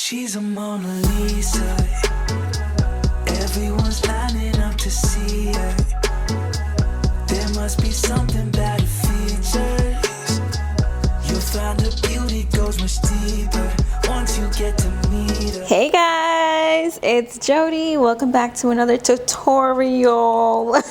She's a Mona Lisa. Everyone's lining up to see her. There must be something about her features. You'll find her beauty goes much deeper once you get to meet her. Hey guys, it's Jody. Welcome back to another tutorial.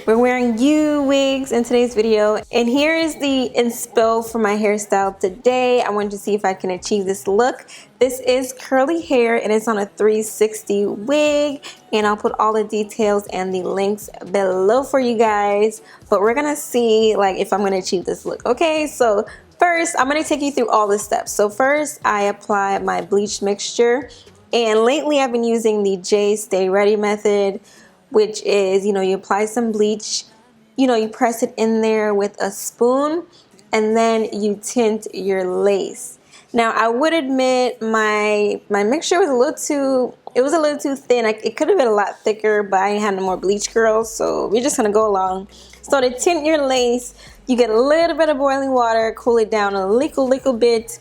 We're wearing YooWigs in today's video, and here is the inspo for my hairstyle today. I wanted to see if I can achieve this look. This is curly hair and it's on a 360 wig, and I'll put all the details and the links below for you guys, but we're gonna see like if I'm gonna achieve this look. Okay, so first I'm gonna take you through all the steps. So first I apply my bleach mixture, and lately I've been using the J Stay Ready method, which is, you apply some bleach, you press it in there with a spoon, and then you tint your lace. Now I would admit my mixture was a little too thin. It could have been a lot thicker, but I ain't had no more bleach, girls, so we're just gonna go along. So to tint your lace, you get a little bit of boiling water, cool it down a little bit,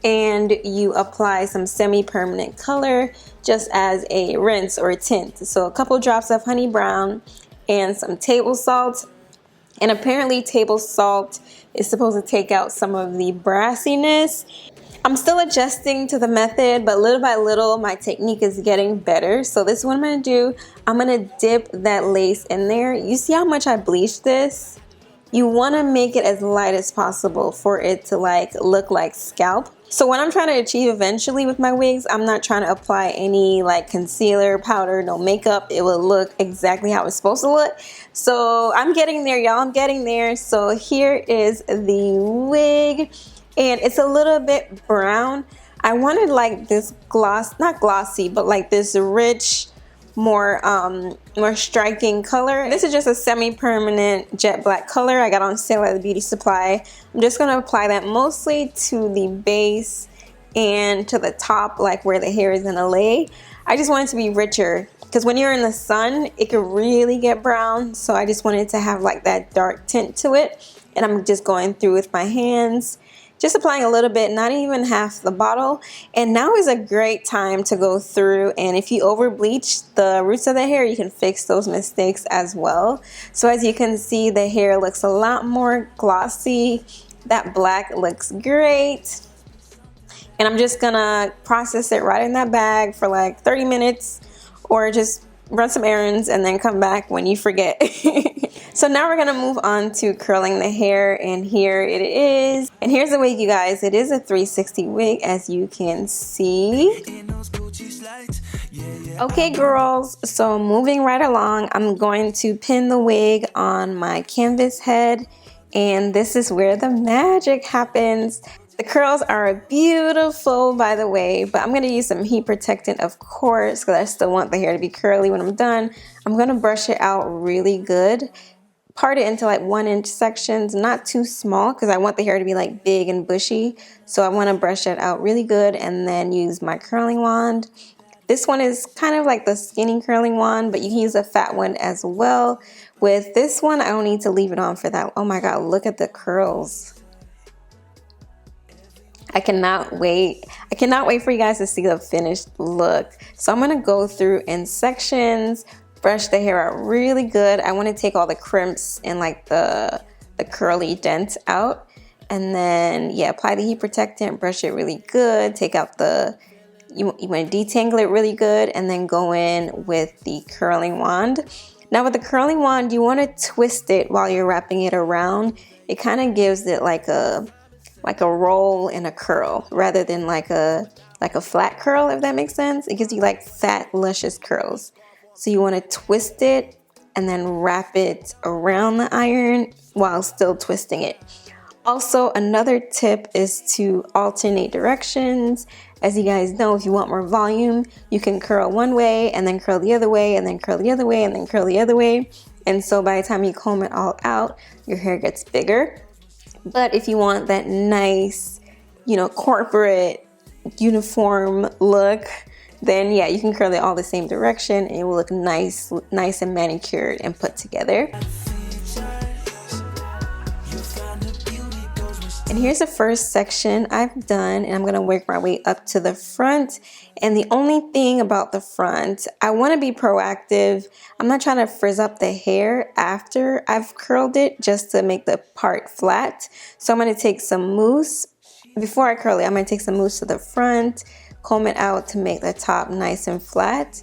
and you apply some semi-permanent color just as a rinse or a tint. So a couple drops of honey brown and some table salt. And apparently table salt is supposed to take out some of the brassiness. I'm still adjusting to the method, but little by little my technique is getting better. So this is what I'm gonna do. I'm gonna dip that lace in there. You see how much I bleached this? You wanna make it as light as possible for it to look like scalp. So what I'm trying to achieve eventually with my wigs, I'm not trying to apply any concealer, powder, no makeup. It will look exactly how it's supposed to look. So I'm getting there, y'all, I'm getting there. So here is the wig, and it's a little bit brown. I wanted this gloss, not glossy, but this rich, more striking color. This is just a semi-permanent jet black color I got on sale at the beauty supply. I'm just gonna apply that mostly to the base and to the top, where the hair is gonna lay. I just want it to be richer, because when you're in the sun it can really get brown, so I just wanted to have that dark tint to it. And I'm just going through with my hands, just applying a little bit, not even half the bottle. And now is a great time to go through, and if you over bleach the roots of the hair, you can fix those mistakes as well. So as you can see, the hair looks a lot more glossy. That black looks great. And I'm just gonna process it right in that bag for 30 minutes, or just run some errands and then come back when you forget. So now we're gonna move on to curling the hair, and here it is. And here's the wig, you guys. It is a 360 wig, as you can see. Okay, girls, so moving right along, I'm going to pin the wig on my canvas head, and this is where the magic happens. The curls are beautiful, by the way, but I'm going to use some heat protectant, of course, because I still want the hair to be curly when I'm done. I'm going to brush it out really good. Part it into 1-inch sections, not too small, because I want the hair to be big and bushy. So I want to brush it out really good, and then use my curling wand. This one is kind of like the skinny curling wand, but you can use a fat one as well. With this one, I don't need to leave it on for that. Oh my God, look at the curls. I cannot wait. I cannot wait for you guys to see the finished look. So I'm gonna go through in sections, brush the hair out really good. I want to take all the crimps and the curly dents out, and then apply the heat protectant, brush it really good, take out you want to detangle it really good, and then go in with the curling wand. Now with the curling wand, you want to twist it while you're wrapping it around. It kind of gives it like a roll and a curl, rather than like a flat curl, if that makes sense. It gives you fat, luscious curls. So you want to twist it and then wrap it around the iron while still twisting it. Also, another tip is to alternate directions. As you guys know, if you want more volume, you can curl one way and then curl the other way, and then curl the other way, and then curl the other way. And so by the time you comb it all out, your hair gets bigger. But if you want that nice, corporate uniform look, then you can curl it all the same direction, and it will look nice and manicured and put together. And here's the first section I've done, and I'm gonna work my way up to the front. And the only thing about the front, I wanna be proactive. I'm not trying to frizz up the hair after I've curled it just to make the part flat. So I'm gonna take some mousse. Before I curl it, I'm gonna take some mousse to the front, comb it out to make the top nice and flat.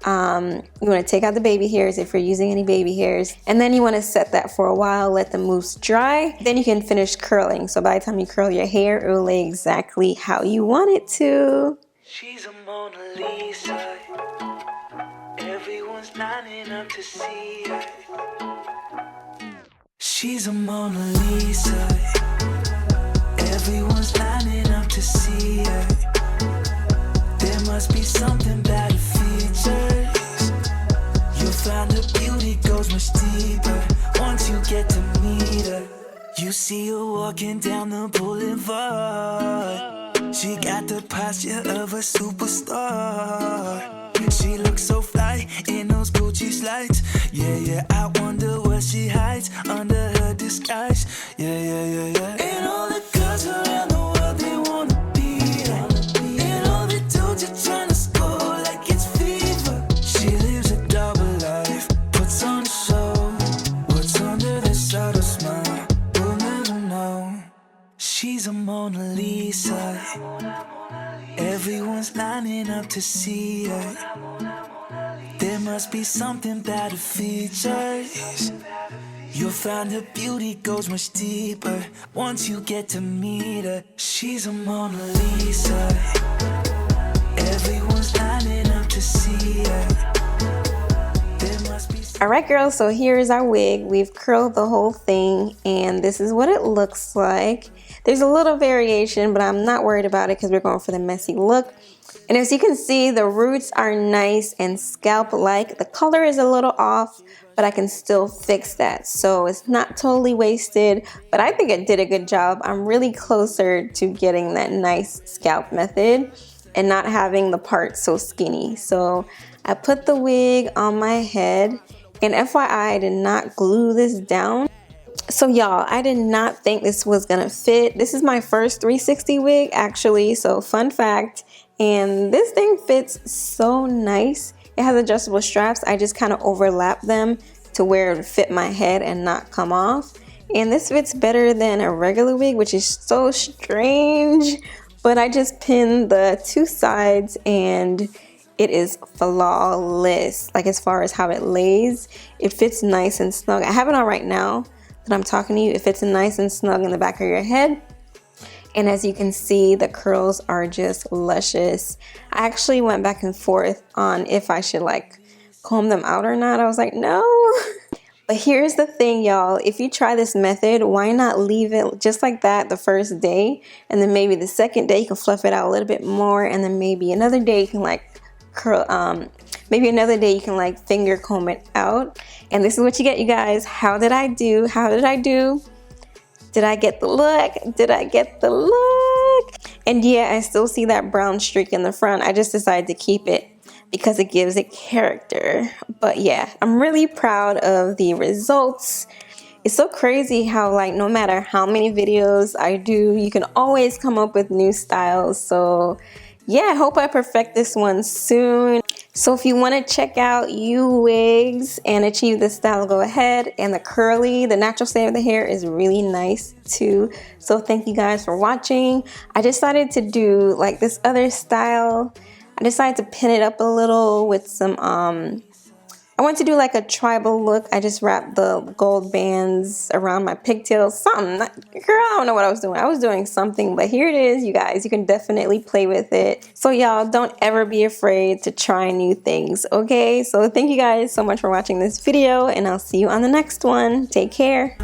You want to take out the baby hairs if you're using any baby hairs, and then you want to set that for a while, let the mousse dry, then you can finish curling. So by the time you curl your hair, it will lay exactly how you want it to. She's a Mona Lisa. Everyone's lining up to see her. She's a Mona Lisa. Everyone's lining up to see her. There must be something about her features. You'll find her beauty goes much deeper once you get to meet her. You see her walking down the boulevard. She got the posture of a superstar. She looks so fly in those Gucci slides. Yeah, yeah, I wonder what she hides under her disguise. Yeah, yeah, yeah, yeah. And all the girls around the world, they wanna be her. And all the dudes are trying to score like it's fever. She lives a double life, puts on a show. What's under the subtle smile, we'll never know. She's a Mona Lisa. Everyone's lining up to see her. There must be something about her features. You'll find her beauty goes much deeper once you get to meet her. She's a Mona Lisa. Everyone's lining up to see her. Alright girls, so here's our wig. We've curled the whole thing and this is what it looks like. There's a little variation, but I'm not worried about it because we're going for the messy look. And as you can see, the roots are nice and scalp-like. The color is a little off, but I can still fix that. So it's not totally wasted, but I think it did a good job. I'm really closer to getting that nice scalp method and not having the part so skinny. So I put the wig on my head, and FYI, I did not glue this down. So y'all, I did not think this was gonna fit. This is my first 360 wig actually, so fun fact. And this thing fits so nice. It has adjustable straps. I just kind of overlap them to where it would fit my head and not come off. And this fits better than a regular wig, which is so strange. But I just pinned the two sides and it is flawless. Like as far as how it lays, it fits nice and snug. I have it on right now that I'm talking to you. It fits nice and snug in the back of your head. And as you can see, the curls are just luscious. I actually went back and forth on if I should like comb them out or not. I was like, no. But here's the thing, y'all. If you try this method, why not leave it just like that the first day? And then maybe the second day you can fluff it out a little bit more. And then maybe another day you can like curl, maybe another day you can like finger comb it out. And this is what you get, you guys. How did I do? How did I do? Did I get the look? Did I get the look? And yeah, I still see that brown streak in the front. I just decided to keep it because it gives it character. But yeah, I'm really proud of the results. It's so crazy how like no matter how many videos I do, you can always come up with new styles. So yeah, I hope I perfect this one soon. So if you want to check out YooWigs and achieve this style, go ahead. And the curly, the natural state of the hair is really nice too. So thank you guys for watching. I decided to do like this other style. I decided to pin it up a little with some, I want to do like a tribal look. I just wrapped the gold bands around my pigtails. Something. Girl, I don't know what I was doing. I was doing something, but here it is, you guys. You can definitely play with it. So y'all, don't ever be afraid to try new things, okay? So thank you guys so much for watching this video, and I'll see you on the next one. Take care.